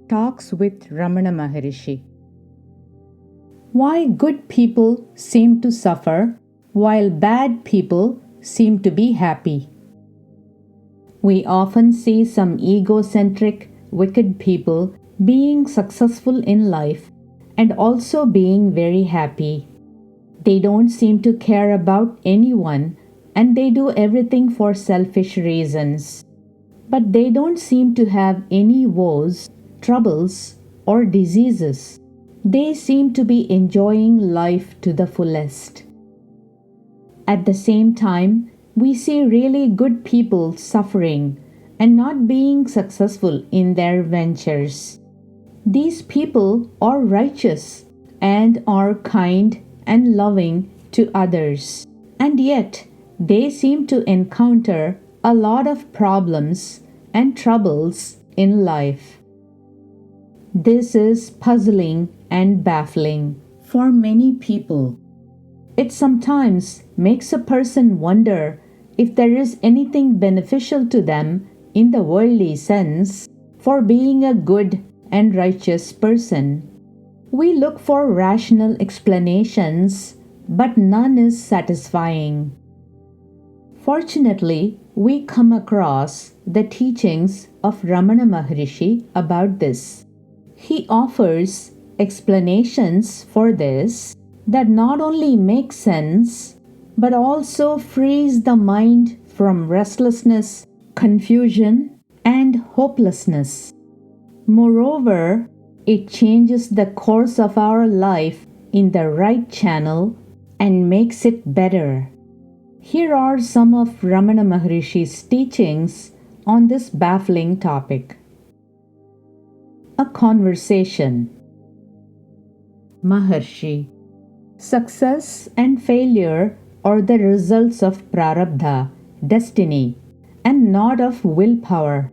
Talks with Ramana Maharshi. Why good people seem to suffer while bad people seem to be happy. We often see some egocentric, wicked people being successful in life and also being very happy. They don't seem to care about anyone and they do everything for selfish reasons. But they don't seem to have any woes, troubles, or diseases. They seem to be enjoying life to the fullest. At the same time, we see really good people suffering and not being successful in their ventures. These people are righteous and are kind and loving to others, and yet they seem to encounter a lot of problems and troubles in life. This is puzzling and baffling for many people. It sometimes makes a person wonder if there is anything beneficial to them in the worldly sense for being a good and righteous person. We look for rational explanations, but none is satisfying. Fortunately, we come across the teachings of Ramana Maharshi about this. He offers explanations for this that not only make sense, but also frees the mind from restlessness, confusion, and hopelessness. Moreover, it changes the course of our life in the right channel and makes it better. Here are some of Ramana Maharshi's teachings on this baffling topic. A conversation. Maharshi. Success and failure are the results of prarabdha, destiny, and not of willpower.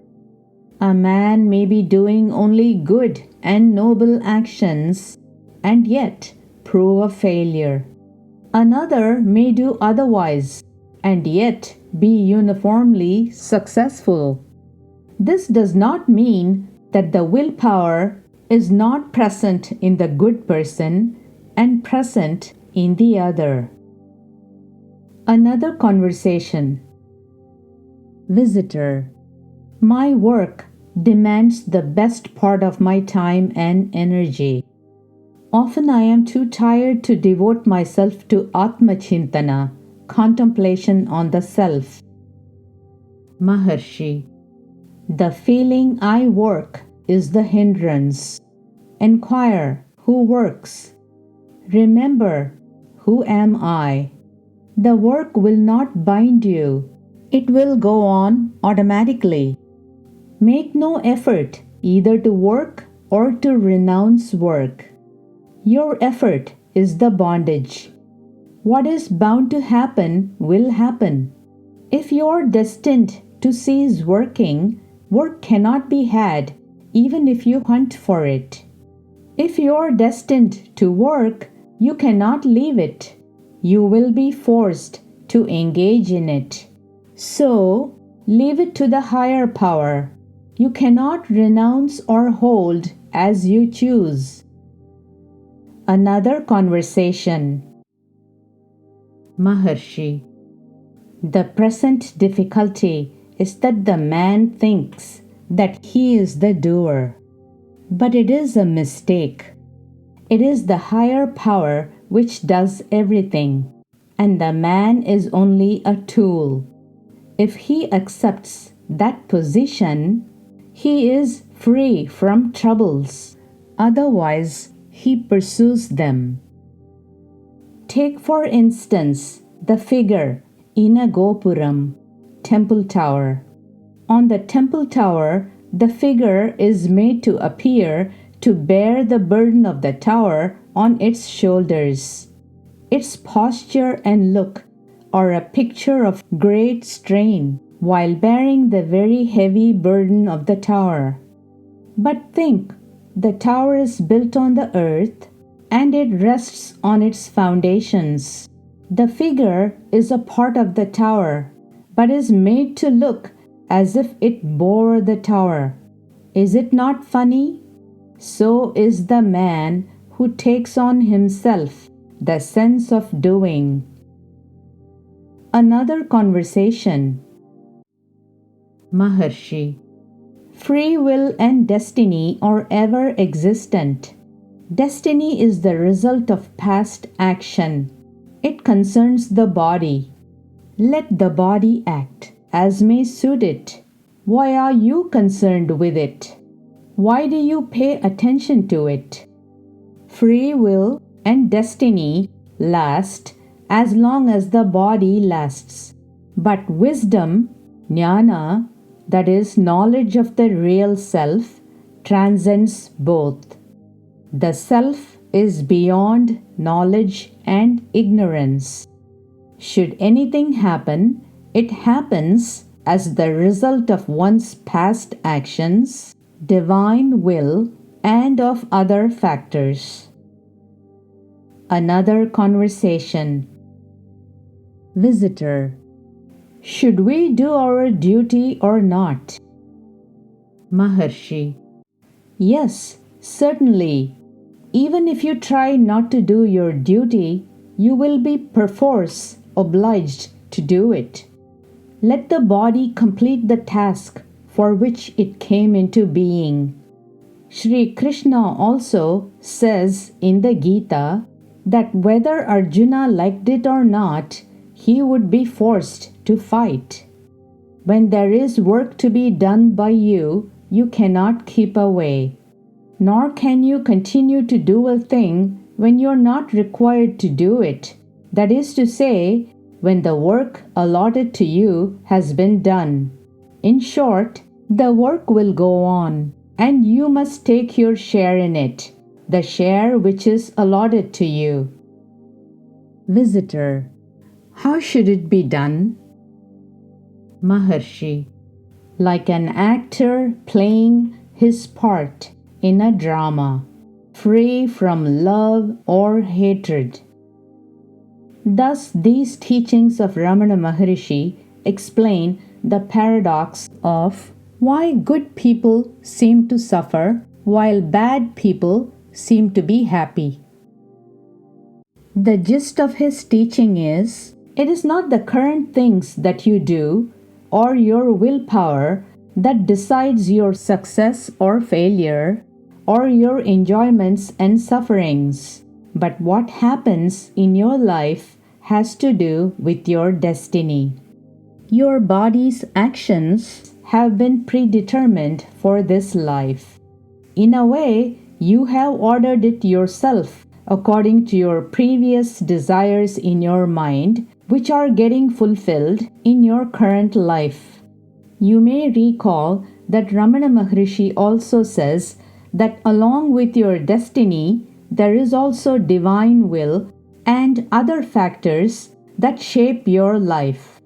A man may be doing only good and noble actions and yet prove a failure. Another may do otherwise and yet be uniformly successful. This does not mean that the willpower is not present in the good person and present in the other. Another conversation. Visitor. My work demands the best part of my time and energy. Often I am too tired to devote myself to Atma Chintana, contemplation on the self. Maharshi. The feeling I work is the hindrance. Enquire who works. Remember, who am I? The work will not bind you. It will go on automatically. Make no effort either to work or to renounce work. Your effort is the bondage. What is bound to happen will happen. If you are destined to cease working, work cannot be had even if you hunt for it. If you are destined to work, you cannot leave it. You will be forced to engage in it. So, leave it to the higher power. You cannot renounce or hold as you choose. Another conversation. Maharshi. The present difficulty is that the man thinks that he is the doer. But it is a mistake. It is the higher power which does everything, and the man is only a tool. If he accepts that position, he is free from troubles. Otherwise, he pursues them. Take for instance the figure in a Gopuram, temple tower. On the temple tower, the figure is made to appear to bear the burden of the tower on its shoulders. Its posture and look are a picture of great strain while bearing the very heavy burden of the tower. But think, the tower is built on the earth and it rests on its foundations. The figure is a part of the tower, but is made to look as if it bore the tower. Is it not funny? so is the man who takes on himself the sense of doing. Another conversation. Maharshi: free will and destiny are ever existent. Destiny is the result of past action. It concerns the body. Let the body act as may suit it. Why are you concerned with it? Why do you pay attention to it? Free will and destiny last as long as the body lasts. But wisdom, jnana, that is, knowledge of the real self, transcends both. The self is beyond knowledge and ignorance. Should anything happen, it happens as the result of one's past actions, divine will, and of other factors. Another conversation. Visitor: should we do our duty or not? Maharshi: yes, certainly. Even if you try not to do your duty, you will be perforce obliged to do it. Let the body complete the task for which it came into being. Sri Krishna also says in the Gita that whether Arjuna liked it or not, he would be forced to fight. When there is work to be done by you, you cannot keep away. Nor can you continue to do a thing when you are not required to do it. That is to say, when the work allotted to you has been done. In short, the work will go on, and you must take your share in it, the share which is allotted to you. Visitor: how should it be done? Maharshi: like an actor playing his part in a drama, free from love or hatred. Thus, these teachings of Ramana Maharshi explain the paradox of why good people seem to suffer while bad people seem to be happy. The gist of his teaching is, it is not the current things that you do or your willpower that decides your success or failure, or your enjoyments and sufferings, but what happens in your life has to do with your destiny. Your body's actions have been predetermined for this life. In a way, you have ordered it yourself according to your previous desires in your mind, which are getting fulfilled in your current life. You may recall that Ramana Maharshi also says that along with your destiny, there is also divine will and other factors that shape your life.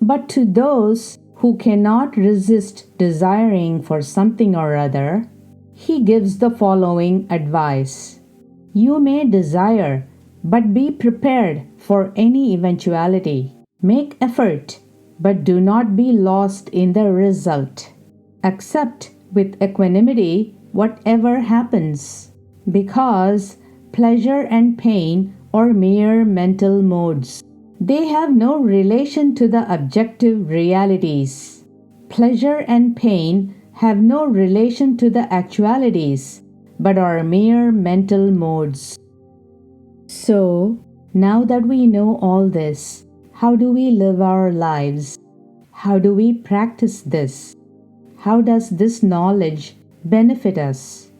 But to those who cannot resist desiring for something or other, he gives the following advice. You may desire, but be prepared for any eventuality. Make effort, but do not be lost in the result. Accept with equanimity whatever happens, because pleasure and pain are mere mental modes. They have no relation to the objective realities. Pleasure and pain have no relation to the actualities, but are mere mental modes. So, now that we know all this, how do we live our lives? How do we practice this? How does this knowledge benefit us?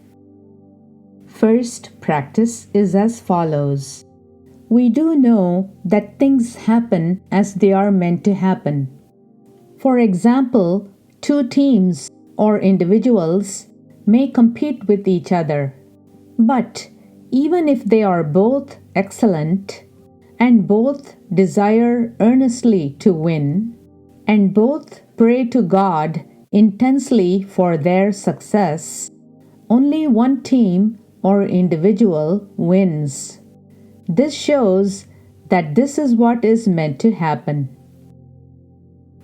First practice is as follows. We do know that things happen as they are meant to happen. For example, two teams or individuals may compete with each other. But even if they are both excellent, and both desire earnestly to win, and both pray to God intensely for their success, only one team or individual wins. This shows that this is what is meant to happen.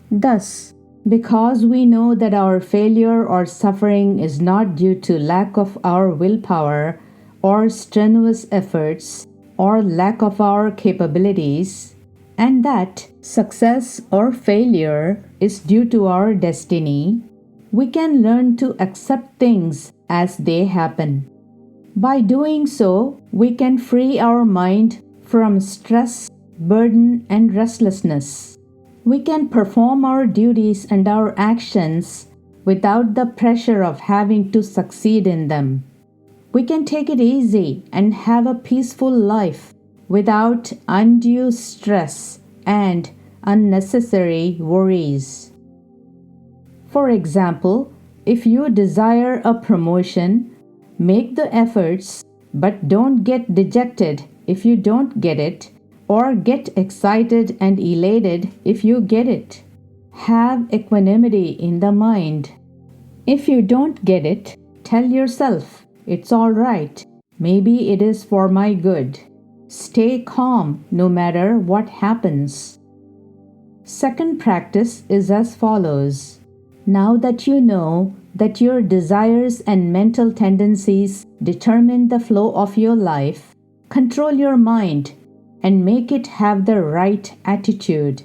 Thus, Because we know that our failure or suffering is not due to lack of our willpower or strenuous efforts or lack of our capabilities, and that success or failure is due to our destiny, we can learn to accept things as they happen. By doing so, we can free our mind from stress, burden, and restlessness. We can perform our duties and our actions without the pressure of having to succeed in them. We can take it easy and have a peaceful life without undue stress and unnecessary worries. For example, if you desire a promotion, make the efforts, but don't get dejected if you don't get it, or get excited and elated if you get it. Have equanimity in the mind. If you don't get it, tell yourself, it's all right. Maybe it is for my good. Stay calm no matter what happens. Second practice is as follows. Now that you know that your desires and mental tendencies determine the flow of your life, control your mind and make it have the right attitude.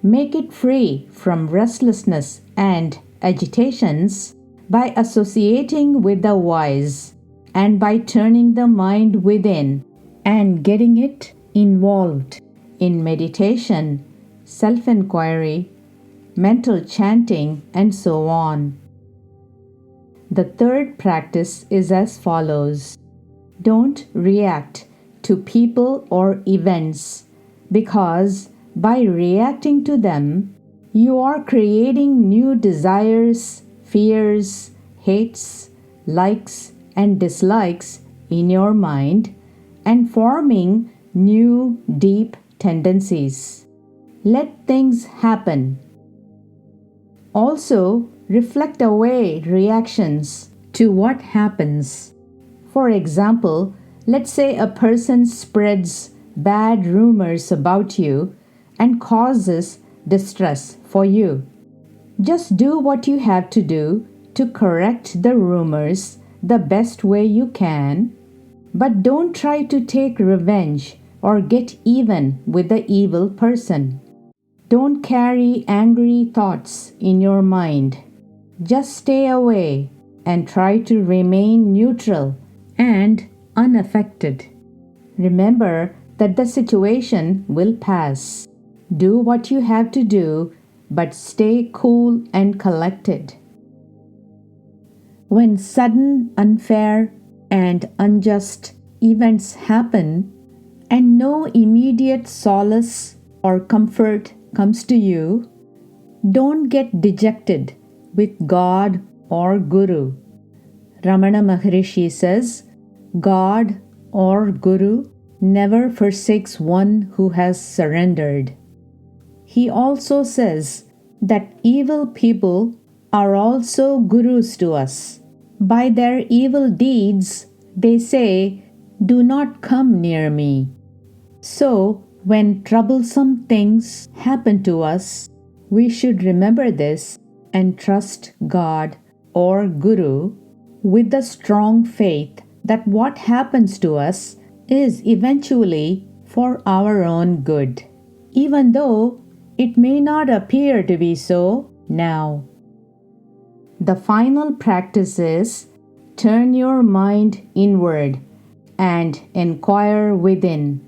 Make it free from restlessness and agitations by associating with the wise and by turning the mind within and getting it involved in meditation, self-enquiry, mental chanting, and so on. The third practice is as follows. Don't react to people or events, because by reacting to them, you are creating new desires, fears, hates, likes, and dislikes in your mind and forming new deep tendencies. Let things happen. Also, reflect away reactions to what happens. For example, let's say a person spreads bad rumors about you and causes distress for you. Just do what you have to do to correct the rumors the best way you can, but don't try to take revenge or get even with the evil person. Don't carry angry thoughts in your mind. Just stay away and try to remain neutral and unaffected. Remember that the situation will pass. Do what you have to do, but stay cool and collected. When sudden, unfair, and unjust events happen, and no immediate solace or comfort comes to you, don't get dejected with God or Guru. Ramana Maharshi says, God or Guru never forsakes one who has surrendered. He also says that evil people are also gurus to us. By their evil deeds, they say, do not come near me. So, when troublesome things happen to us, we should remember this and trust God or Guru with the strong faith that what happens to us is eventually for our own good, even though it may not appear to be so now. The final practice is turn your mind inward and inquire within.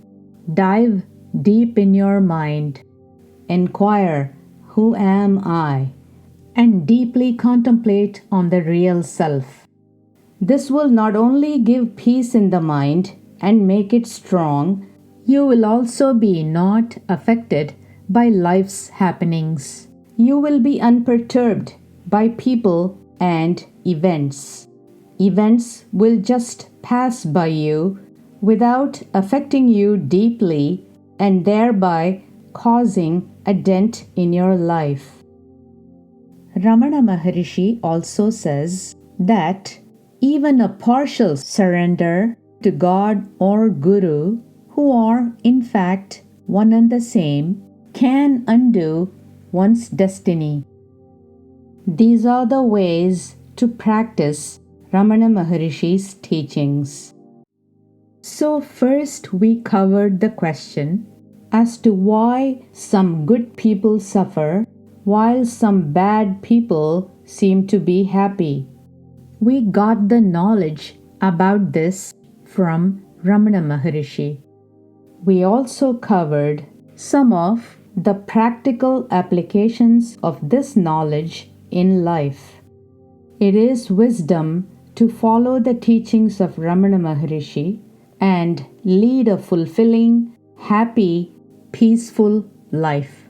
Dive deep in your mind. Inquire, who am I? And deeply contemplate on the real self. This will not only give peace in the mind and make it strong, you will also be not affected by life's happenings. You will be unperturbed by people and events. Events will just pass by you without affecting you deeply and thereby causing a dent in your life. Ramana Maharshi also says that even a partial surrender to God or Guru, who are in fact one and the same, can undo one's destiny. These are the ways to practice Ramana Maharshi's teachings. So first we covered the question as to why some good people suffer while some bad people seem to be happy. We got the knowledge about this from Ramana Maharshi. We also covered some of the practical applications of this knowledge in life. It is wisdom to follow the teachings of Ramana Maharshi and lead a fulfilling, happy, peaceful life.